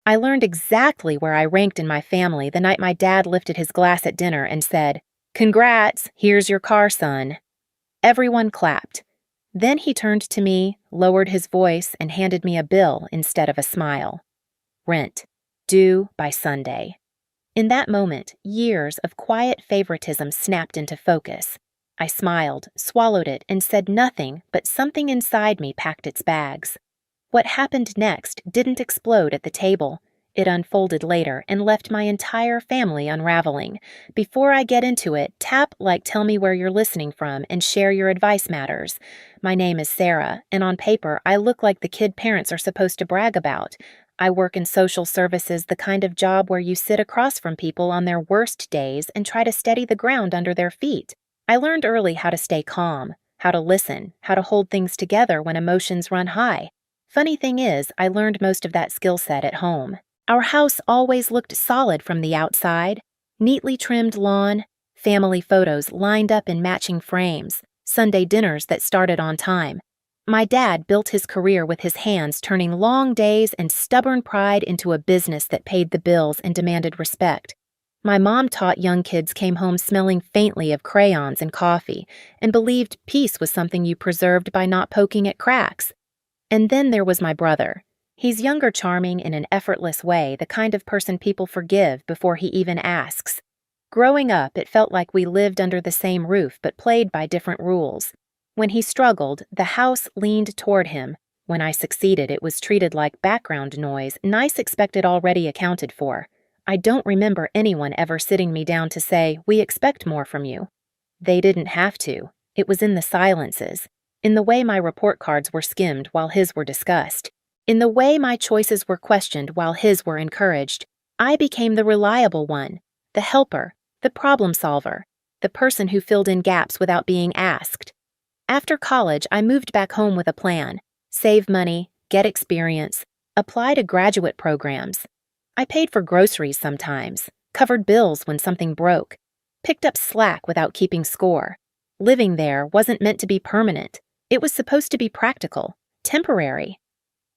I learned exactly where I ranked in my family the night my dad lifted his glass at dinner and said, "Congrats, here's your car, son." Everyone clapped. Then he turned to me, lowered his voice, and handed me a bill instead of a smile. Rent, due by Sunday. In that moment, years of quiet favoritism snapped into focus. I smiled, swallowed it, and said nothing, but something inside me packed its bags. What happened next didn't explode at the table. It unfolded later and left my entire family unraveling. Before I get into it, tap like tell me where you're listening from and share your advice matters. My name is Sarah, and on paper, I look like the kid parents are supposed to brag about. I work in social services, the kind of job where you sit across from people on their worst days and try to steady the ground under their feet. I learned early how to stay calm, how to listen, how to hold things together when emotions run high. Funny thing is, I learned most of that skill set at home. Our house always looked solid from the outside. Neatly trimmed lawn, family photos lined up in matching frames, Sunday dinners that started on time. My dad built his career with his hands, turning long days and stubborn pride into a business that paid the bills and demanded respect. My mom taught young kids came home smelling faintly of crayons and coffee and believed peace was something you preserved by not poking at cracks. And then there was my brother. He's younger, charming in an effortless way, the kind of person people forgive before he even asks. Growing up, it felt like we lived under the same roof but played by different rules. When he struggled, the house leaned toward him. When I succeeded, it was treated like background noise, nice expected already accounted for. I don't remember anyone ever sitting me down to say, "We expect more from you." They didn't have to. It was in the silences, in the way my report cards were skimmed while his were discussed, in the way my choices were questioned while his were encouraged. I became the reliable one, the helper, the problem solver, the person who filled in gaps without being asked. After college, I moved back home with a plan: save money, get experience, apply to graduate programs. I paid for groceries sometimes, covered bills when something broke, picked up slack without keeping score. Living there wasn't meant to be permanent. It was supposed to be practical, temporary.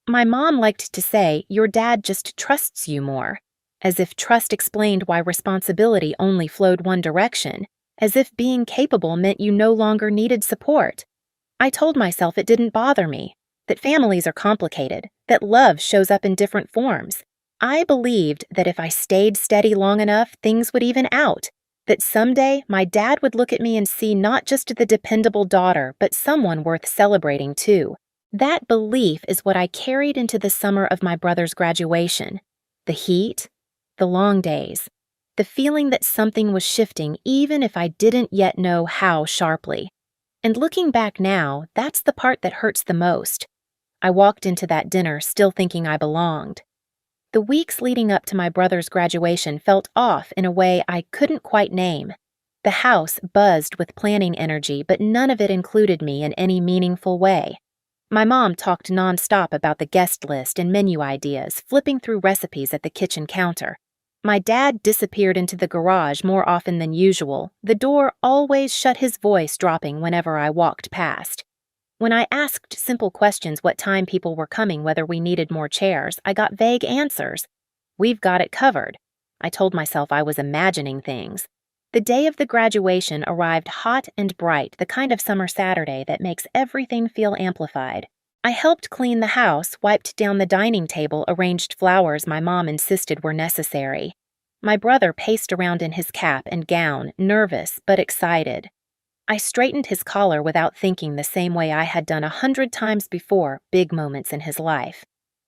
My mom liked to say, "Your dad just trusts you more," as if trust explained why responsibility only flowed one direction, as if being capable meant you no longer needed support. I told myself it didn't bother me, that families are complicated, that love shows up in different forms. I believed that if I stayed steady long enough, things would even out, that someday my dad would look at me and see not just the dependable daughter, but someone worth celebrating too. That belief is what I carried into the summer of my brother's graduation. The heat, the long days, the feeling that something was shifting even if I didn't yet know how sharply. And looking back now, that's the part that hurts the most. I walked into that dinner still thinking I belonged. The weeks leading up to my brother's graduation felt off in a way I couldn't quite name. The house buzzed with planning energy, but none of it included me in any meaningful way. My mom talked nonstop about the guest list and menu ideas, flipping through recipes at the kitchen counter. My dad disappeared into the garage more often than usual, the door always shut, his voice dropping whenever I walked past. When I asked simple questions what time people were coming, whether we needed more chairs, I got vague answers. "We've got it covered." I told myself I was imagining things. The day of the graduation arrived hot and bright, the kind of summer Saturday that makes everything feel amplified. I helped clean the house, wiped down the dining table, arranged flowers my mom insisted were necessary. My brother paced around in his cap and gown, nervous but excited. I straightened his collar without thinking, the same way I had done 100 times before, big moments in his life.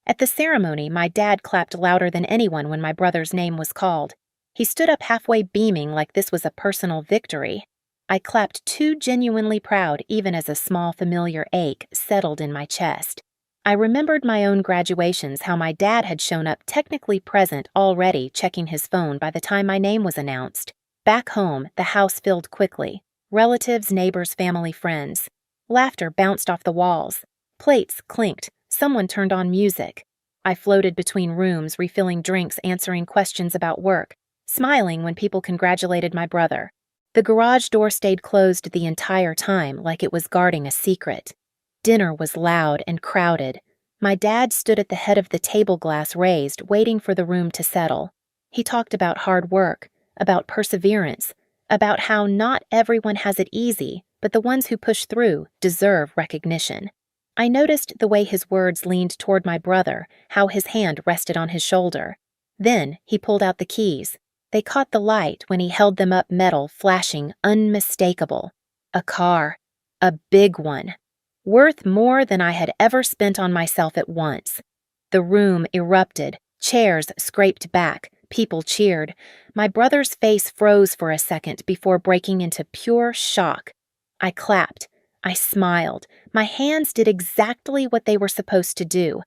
At the ceremony, my dad clapped louder than anyone when my brother's name was called. He stood up halfway beaming like this was a personal victory. I clapped too genuinely proud, even as a small familiar ache settled in my chest. I remembered my own graduations, how my dad had shown up technically present already, checking his phone by the time my name was announced. Back home, the house filled quickly. Relatives, neighbors, family, friends. Laughter bounced off the walls. Plates clinked. Someone turned on music. I floated between rooms, refilling drinks, answering questions about work, smiling when people congratulated my brother. The garage door stayed closed the entire time, like it was guarding a secret. Dinner was loud and crowded. My dad stood at the head of the table, glass raised, waiting for the room to settle. He talked about hard work, about perseverance, about how not everyone has it easy, but the ones who push through deserve recognition. I noticed the way his words leaned toward my brother, how his hand rested on his shoulder. Then he pulled out the keys. They caught the light when he held them up, metal flashing, unmistakable. A car. A big one. Worth more than I had ever spent on myself at once. The room erupted, chairs scraped back, people cheered. My brother's face froze for a second before breaking into pure shock. I clapped. I smiled. My hands did exactly what they were supposed to do.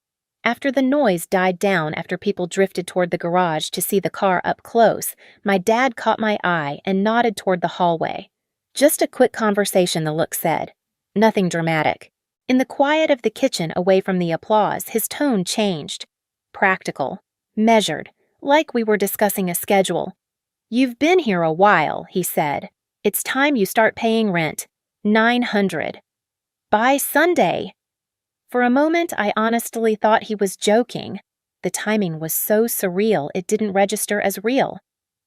After the noise died down, after people drifted toward the garage to see the car up close, my dad caught my eye and nodded toward the hallway. Just a quick conversation, the look said. Nothing dramatic. In the quiet of the kitchen, away from the applause, his tone changed. Practical. Measured. Like we were discussing a schedule. "You've been here a while," he said. "It's time you start paying rent. $900. By Sunday." For a moment, I honestly thought he was joking. The timing was so surreal it didn't register as real.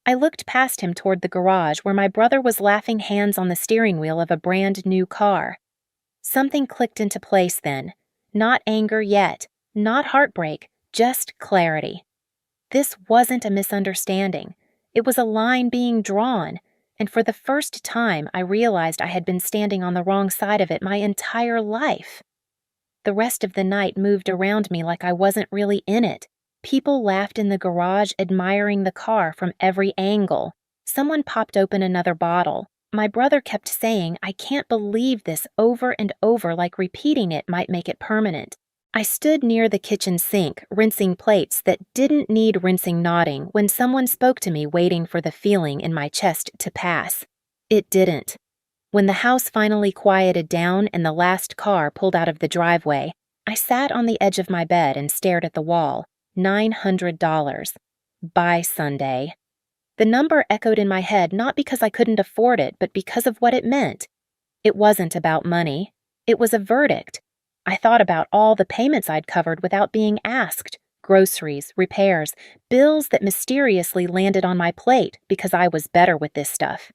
I looked past him toward the garage where my brother was laughing, hands on the steering wheel of a brand new car. Something clicked into place then. Not anger yet, not heartbreak, just clarity. This wasn't a misunderstanding. It was a line being drawn, and for the first time I realized I had been standing on the wrong side of it my entire life. The rest of the night moved around me like I wasn't really in it. People laughed in the garage, admiring the car from every angle. Someone popped open another bottle. My brother kept saying, "I can't believe this," over and over, like repeating it might make it permanent. I stood near the kitchen sink, rinsing plates that didn't need rinsing, nodding, when someone spoke to me, waiting for the feeling in my chest to pass. It didn't. When the house finally quieted down and the last car pulled out of the driveway, I sat on the edge of my bed and stared at the wall. $900. By Sunday. The number echoed in my head not because I couldn't afford it, but because of what it meant. It wasn't about money. It was a verdict. I thought about all the payments I'd covered without being asked. Groceries, repairs, bills that mysteriously landed on my plate because I was better with this stuff.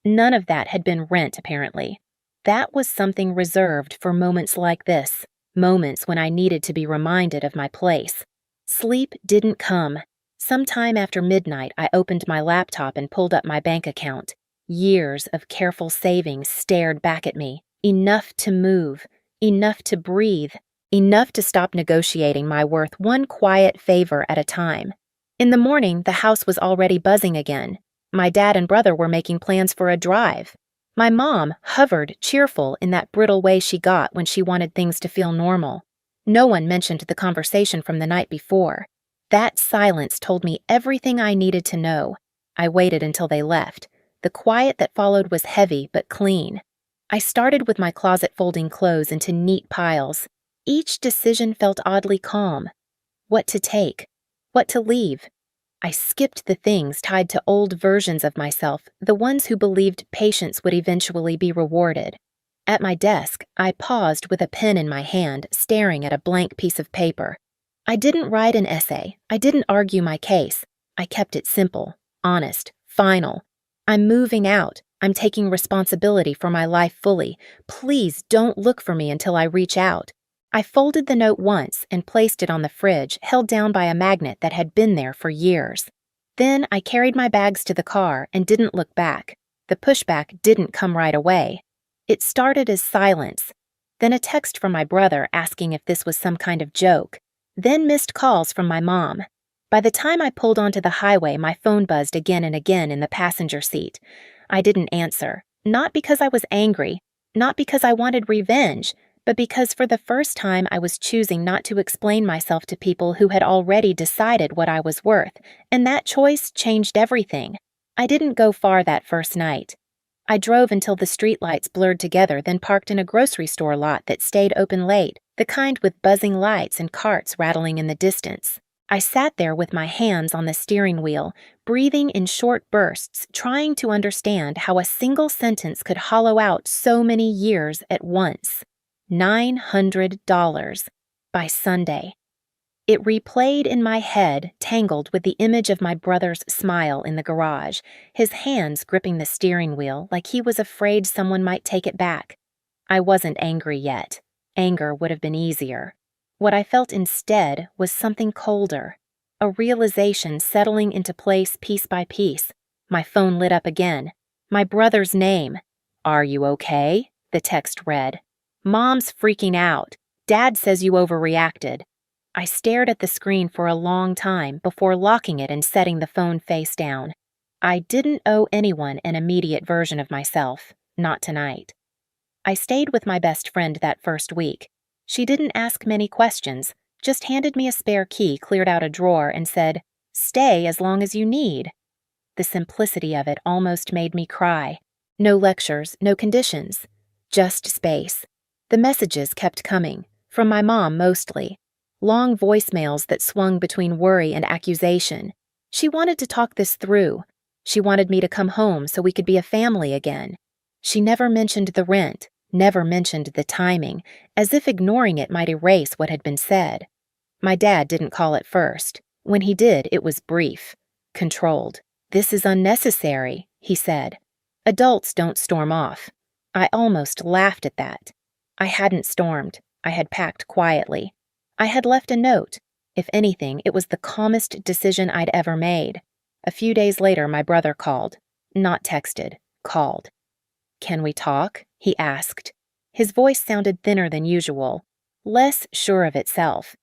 None of that had been rent, apparently. That was something reserved for moments like this, moments when I needed to be reminded of my place. Sleep didn't come. Sometime after midnight, I opened my laptop and pulled up my bank account. Years of careful savings stared back at me. Enough to move. Enough to breathe. Enough to stop negotiating my worth one quiet favor at a time. In the morning, the house was already buzzing again. My dad and brother were making plans for a drive. My mom hovered, cheerful, in that brittle way she got when she wanted things to feel normal. No one mentioned the conversation from the night before. That silence told me everything I needed to know. I waited until they left. The quiet that followed was heavy but clean. I started with my closet, folding clothes into neat piles. Each decision felt oddly calm. What to take? What to leave? I skipped the things tied to old versions of myself, the ones who believed patience would eventually be rewarded. At my desk, I paused with a pen in my hand, staring at a blank piece of paper. I didn't write an essay. I didn't argue my case. I kept it simple, honest, final. I'm moving out. I'm taking responsibility for my life fully. Please don't look for me until I reach out. I folded the note once and placed it on the fridge, held down by a magnet that had been there for years. Then I carried my bags to the car and didn't look back. The pushback didn't come right away. It started as silence, then a text from my brother asking if this was some kind of joke, then missed calls from my mom. By the time I pulled onto the highway, my phone buzzed again and again in the passenger seat. I didn't answer, not because I was angry, not because I wanted revenge, but because for the first time I was choosing not to explain myself to people who had already decided what I was worth, and that choice changed everything. I didn't go far that first night. I drove until the streetlights blurred together, then parked in a grocery store lot that stayed open late, the kind with buzzing lights and carts rattling in the distance. I sat there with my hands on the steering wheel, breathing in short bursts, trying to understand how a single sentence could hollow out so many years at once. $900. By Sunday. It replayed in my head, tangled with the image of my brother's smile in the garage, his hands gripping the steering wheel like he was afraid someone might take it back. I wasn't angry yet. Anger would have been easier. What I felt instead was something colder, a realization settling into place piece by piece. My phone lit up again. My brother's name. "Are you okay?" the text read. "Mom's freaking out. Dad says you overreacted." I stared at the screen for a long time before locking it and setting the phone face down. I didn't owe anyone an immediate version of myself, not tonight. I stayed with my best friend that first week. She didn't ask many questions, just handed me a spare key, cleared out a drawer, and said, "Stay as long as you need." The simplicity of it almost made me cry. No lectures, no conditions, just space. The messages kept coming, from my mom mostly. Long voicemails that swung between worry and accusation. She wanted to talk this through. She wanted me to come home so we could be a family again. She never mentioned the rent, never mentioned the timing, as if ignoring it might erase what had been said. My dad didn't call at first. When he did, it was brief, controlled. "This is unnecessary," he said. "Adults don't storm off." I almost laughed at that. I hadn't stormed. I had packed quietly. I had left a note. If anything, it was the calmest decision I'd ever made. A few days later, my brother called. Not texted, called. "Can we talk?" he asked. His voice sounded thinner than usual, less sure of itself.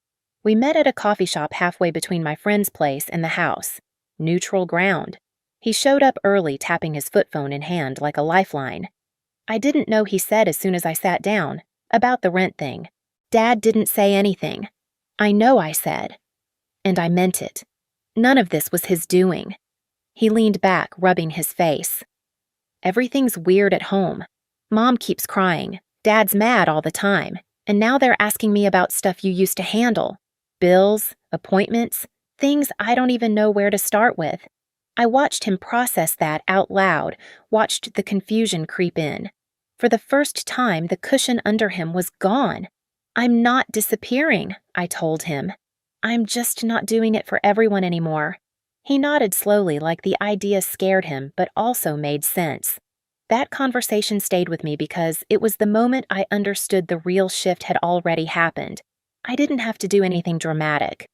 We met at a coffee shop halfway between my friend's place and the house. Neutral ground. He showed up early, tapping his foot phone in hand like a lifeline. I didn't know he said as soon as I sat down, about the rent thing. Dad didn't say anything. I know I said. And I meant it. None of this was his doing. He leaned back, rubbing his face. "Everything's weird at home. Mom keeps crying. Dad's mad all the time. And now they're asking me about stuff you used to handle. Bills, appointments, things I don't even know where to start with." I watched him process that out loud, watched the confusion creep in. For the first time, the cushion under him was gone. "I'm not disappearing," I told him. "I'm just not doing it for everyone anymore." He nodded slowly like the idea scared him but also made sense. That conversation stayed with me because it was the moment I understood the real shift had already happened. I didn't have to do anything dramatic.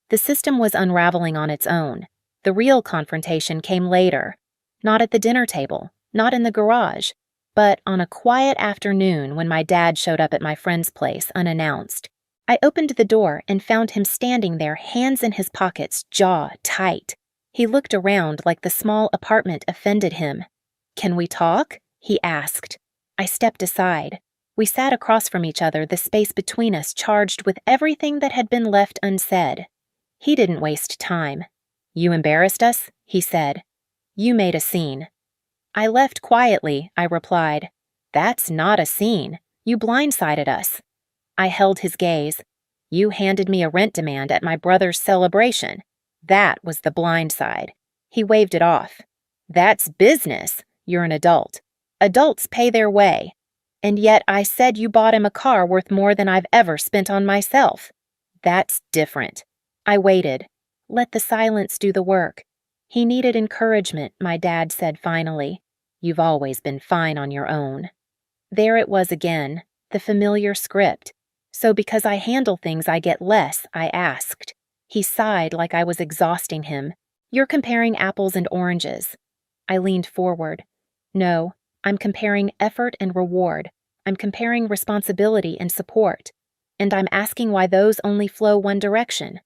The system was unraveling on its own. The real confrontation came later. Not at the dinner table, not in the garage, but on a quiet afternoon when my dad showed up at my friend's place unannounced. I opened the door and found him standing there, hands in his pockets, jaw tight. He looked around like the small apartment offended him. "Can we talk?" he asked. I stepped aside. We sat across from each other, the space between us charged with everything that had been left unsaid. He didn't waste time. "You embarrassed us?" he said. "You made a scene." "I left quietly," I replied. "That's not a scene. You blindsided us." I held his gaze. "You handed me a rent demand at my brother's celebration. That was the blind side." He waved it off. "That's business. You're an adult. Adults pay their way. And yet I said you bought him a car worth more than I've ever spent on myself. That's different." I waited. Let the silence do the work. "He needed encouragement," my dad said finally. "You've always been fine on your own." There it was again, the familiar script. "So because I handle things I get less," I asked. He sighed like I was exhausting him. "You're comparing apples and oranges." I leaned forward. "No, I'm comparing effort and reward. I'm comparing responsibility and support. And I'm asking why those only flow one direction."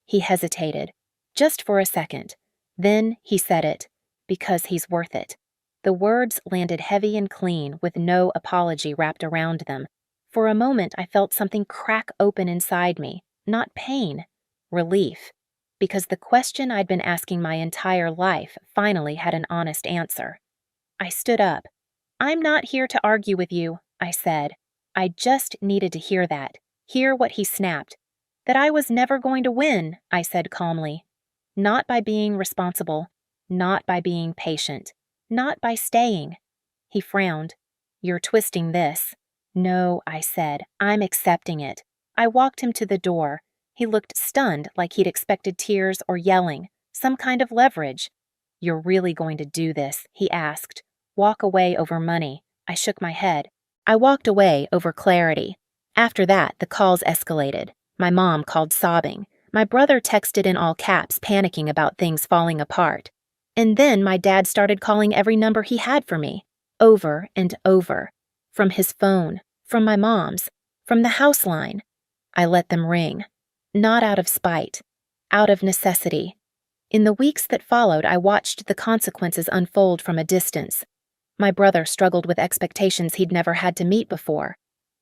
He hesitated, just for a second. Then he said it, "Because he's worth it." The words landed heavy and clean, with no apology wrapped around them. For a moment, I felt something crack open inside me. Not pain, relief. Because the question I'd been asking my entire life finally had an honest answer. I stood up. "I'm not here to argue with you," I said. I just needed to hear that, hear what he snapped. "That I was never going to win," I said calmly. "Not by being responsible, not by being patient, not by staying." He frowned. "You're twisting this." "No," I said, "I'm accepting it." I walked him to the door. He looked stunned, like he'd expected tears or yelling, some kind of leverage. "You're really going to do this?" he asked. "Walk away over money." I shook my head. I walked away over clarity. After that, the calls escalated. My mom called sobbing. My brother texted in all caps, panicking about things falling apart. And then my dad started calling every number he had for me, over and over. From his phone, from my mom's, from the house line. I let them ring. Not out of spite, out of necessity. In the weeks that followed, I watched the consequences unfold from a distance. My brother struggled with expectations he'd never had to meet before.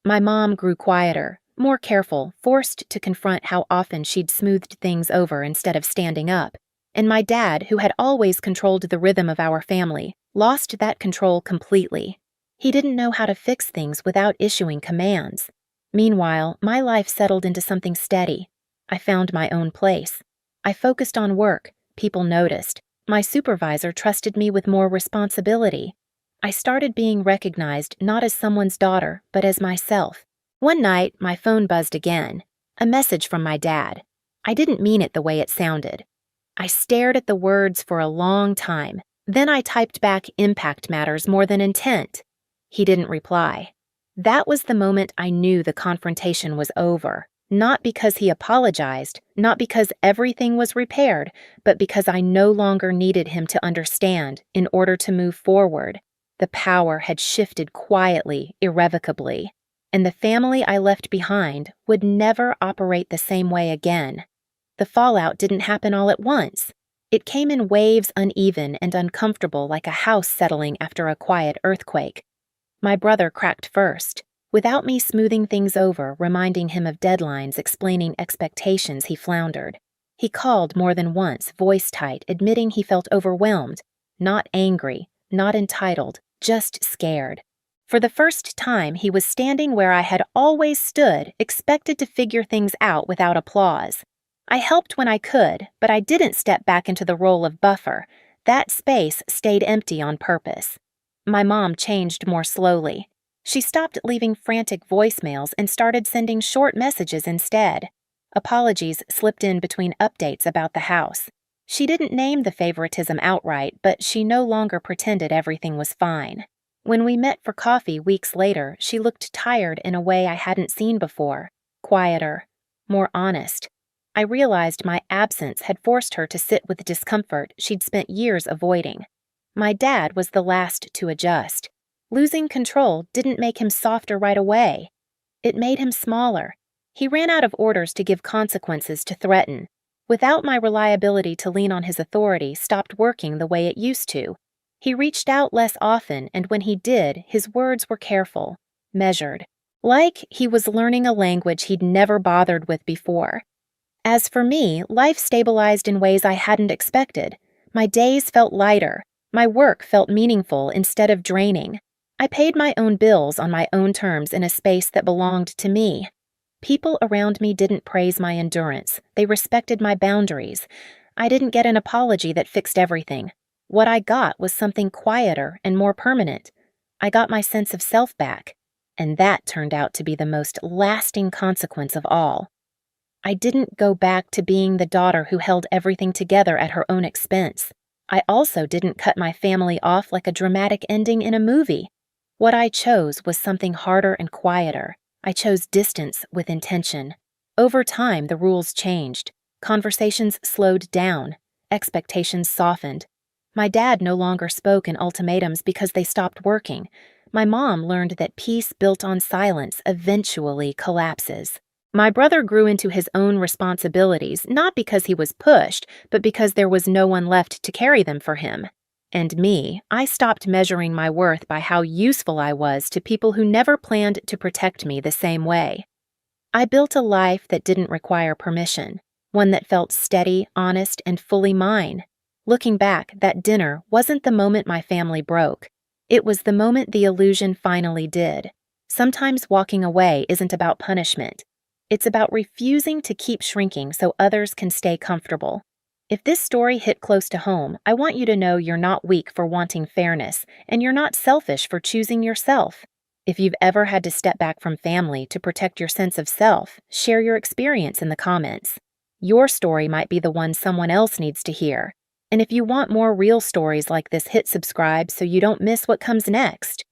My mom grew quieter, more careful, forced to confront how often she'd smoothed things over instead of standing up. And my dad, who had always controlled the rhythm of our family, lost that control completely. He didn't know how to fix things without issuing commands. Meanwhile, my life settled into something steady. I found my own place. I focused on work. People noticed. My supervisor trusted me with more responsibility. I started being recognized not as someone's daughter, but as myself. One night, my phone buzzed again. A message from my dad. I didn't mean it the way it sounded. I stared at the words for a long time. Then I typed back, "Impact matters more than intent." He didn't reply. That was the moment I knew the confrontation was over. Not because he apologized, not because everything was repaired, but because I no longer needed him to understand in order to move forward. The power had shifted quietly, irrevocably, and the family I left behind would never operate the same way again. The fallout didn't happen all at once. It came in waves, uneven and uncomfortable, like a house settling after a quiet earthquake. My brother cracked first. Without me smoothing things over, reminding him of deadlines, explaining expectations, he floundered. He called more than once, voice tight, admitting he felt overwhelmed. Not angry, not entitled, just scared. For the first time, he was standing where I had always stood, expected to figure things out without applause. I helped when I could, but I didn't step back into the role of buffer. That space stayed empty on purpose. My mom changed more slowly. She stopped leaving frantic voicemails and started sending short messages instead. Apologies slipped in between updates about the house. She didn't name the favoritism outright, but she no longer pretended everything was fine. When we met for coffee weeks later, she looked tired in a way I hadn't seen before. Quieter, more honest. I realized my absence had forced her to sit with discomfort she'd spent years avoiding. My dad was the last to adjust. Losing control didn't make him softer right away. It made him smaller. He ran out of orders to give, consequences to threaten. Without my reliability to lean on his authority stopped working the way it used to. He reached out less often, and when he did, his words were careful, measured. Like he was learning a language he'd never bothered with before. As for me, life stabilized in ways I hadn't expected. My days felt lighter. My work felt meaningful instead of draining. I paid my own bills on my own terms in a space that belonged to me. People around me didn't praise my endurance. They respected my boundaries. I didn't get an apology that fixed everything. What I got was something quieter and more permanent. I got my sense of self back, and that turned out to be the most lasting consequence of all. I didn't go back to being the daughter who held everything together at her own expense. I also didn't cut my family off like a dramatic ending in a movie. What I chose was something harder and quieter. I chose distance with intention. Over time, the rules changed. Conversations slowed down. Expectations softened. My dad no longer spoke in ultimatums because they stopped working. My mom learned that peace built on silence eventually collapses. My brother grew into his own responsibilities, not because he was pushed, but because there was no one left to carry them for him. And me, I stopped measuring my worth by how useful I was to people who never planned to protect me the same way. I built a life that didn't require permission, one that felt steady, honest, and fully mine. Looking back, that dinner wasn't the moment my family broke. It was the moment the illusion finally did. Sometimes walking away isn't about punishment. It's about refusing to keep shrinking so others can stay comfortable. If this story hit close to home, I want you to know you're not weak for wanting fairness, and you're not selfish for choosing yourself. If you've ever had to step back from family to protect your sense of self, share your experience in the comments. Your story might be the one someone else needs to hear. And if you want more real stories like this, hit subscribe so you don't miss what comes next.